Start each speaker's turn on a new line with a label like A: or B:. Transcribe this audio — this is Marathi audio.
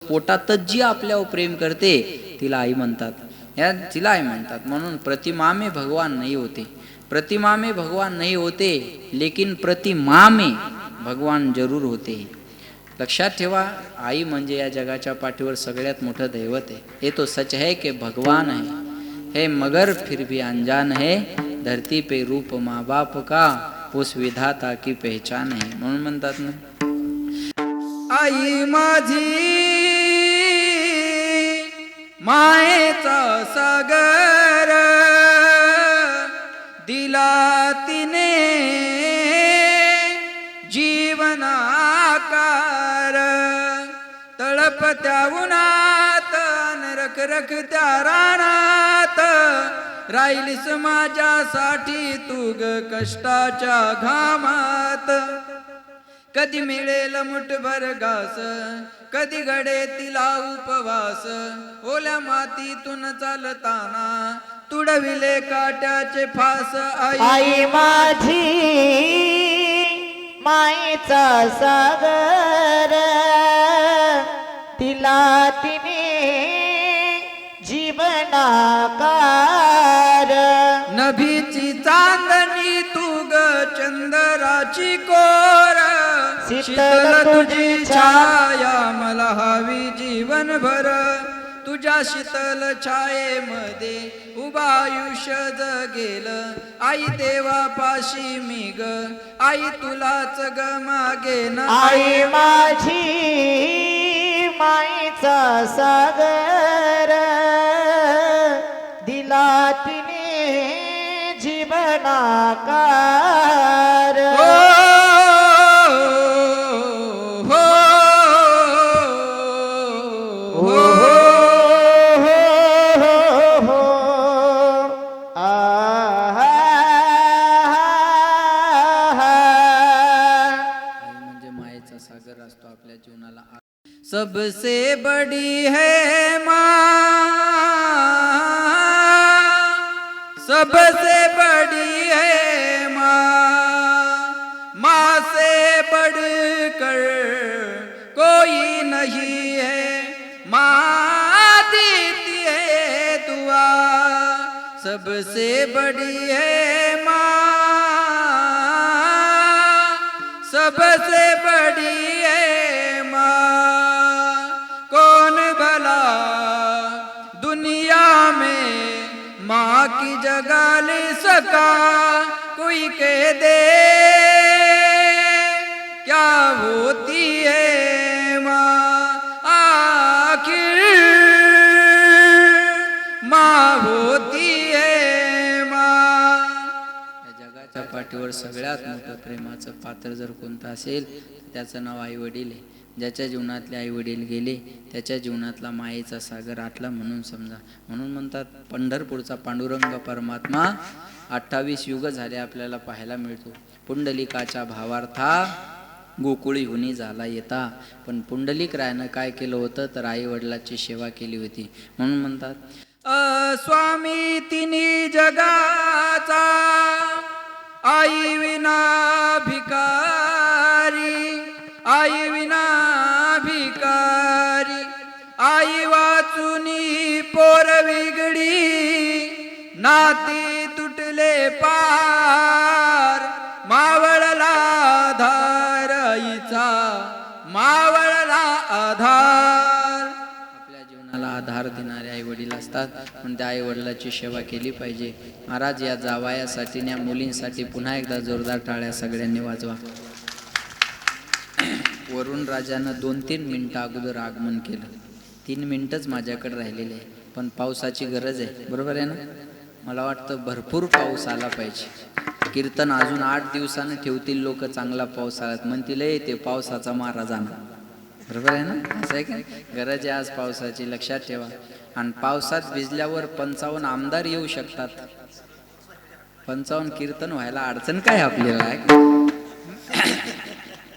A: पोटातच जी आपल्यावर प्रेम करते तिला आई म्हणतात, या तिला आई म्हणतात. म्हणून प्रतिमा में भगवान नहीं होते, प्रतिमा में भगवान नहीं होते, लेकिन प्रतिमा में भगवान जरूर होते. लक्षात ठेवा, आई म्हणजे या जगाच्या पाठीवर सगळ्यात मोठं दैवत आहे. ये तो सच है कि भगवान है मगर फिर भी अनजान है, धरती पे रूप माँ बाप का उस विधाता की पहचान है. म्हणून म्हणतात ना, आई माझी मायेचा सागर, दिला तिने जीवनाकार. तळपत्या उन्हात रखरखत्या रानात, राहिलीस माझ्यासाठी तू ग कष्टाच्या घामात. कधी मिळेल मुठभर घास, कधी घडे तिला उपवास. ओल्या मातीतून चालताना तुडविले काट्याचे फास.
B: आई माझी मायेचा सागर, तिला तिने जीवनाकार.
A: नभीची चांदणी तू ग चंद्राची कोर, शीतल तुझी छाया मला हवी जीवनभर. तुझ्या शीतल छायेमध्ये उभा आयुष्य जगेल. आई देवापाशी मी ग, आई तुलाच ग मागेन.
B: आई माझी मायेचा सागर, दिला तिने जीवनाकार.
A: सबसे बड़ी है माँ, सबसे बड़ी है माँ, माँ से बढ़कर कोई नहीं है. माँ देती है दुआ, सबसे बड़ी है माँ, सबसे बड़ी है माँ. माँ की जगह ले सका कोई कह दे, क्या होती है माँ आखिर, माँ होती है माँ. या जगाच्या पाठीवर सगळ्यात मोठं प्रेमाचं पात्र जर कोणतं असेल त्याचं नाव आई वडील आहे. ज्याच्या जीवनातले आई वडील गेले त्याच्या जीवनातला मायेचा सागर आटला म्हणून समजा. म्हणून म्हणतात पंढरपूरचा पांडुरंग परमात्मा 28 युग झाले आपल्याला पाहायला मिळतो. पुंडलिकाच्या भावार्था गोकुळी हुनी झाला येता. पण पुंडलिक रायानं काय केलं होतं तर आई वडिलाची सेवा केली होती. म्हणून म्हणतात स्वामी तिन्ही जगाचा, आई विना भिकारी, आई विना भिकारी. आई वाचुनी पोर वेगळी, नाती तुटले पार. मावळला आधार आईचा, मावळला आधार. आपल्या जीवनाला आधार देणारे आई वडील असतात, पण त्या आई वडिलाची सेवा केली पाहिजे. महाराज या जावयासाठी या मुलींसाठी पुन्हा एकदा जोरदार टाळ्या सगळ्यांनी वाजवा. वरुण राजानं 2-3 मिनिटं अगोदर आगमन केलं. 3 मिनिटच माझ्याकडे राहिलेले आहे, पण पावसाची गरज आहे. बरोबर आहे ना? मला वाटतं भरपूर पाऊस आला पाहिजे. कीर्तन अजून 8 दिवसानं ठेवतील लोक. चांगला पाऊस आला म्हणतील ते पावसाचा मारा जाणार. बरोबर आहे ना? असं आहे का? गरज आहे आज पावसाची, लक्षात ठेवा. आणि पावसात भिजल्यावर 55 आमदार येऊ शकतात. 55 कीर्तन व्हायला अडचण काय आपल्याला?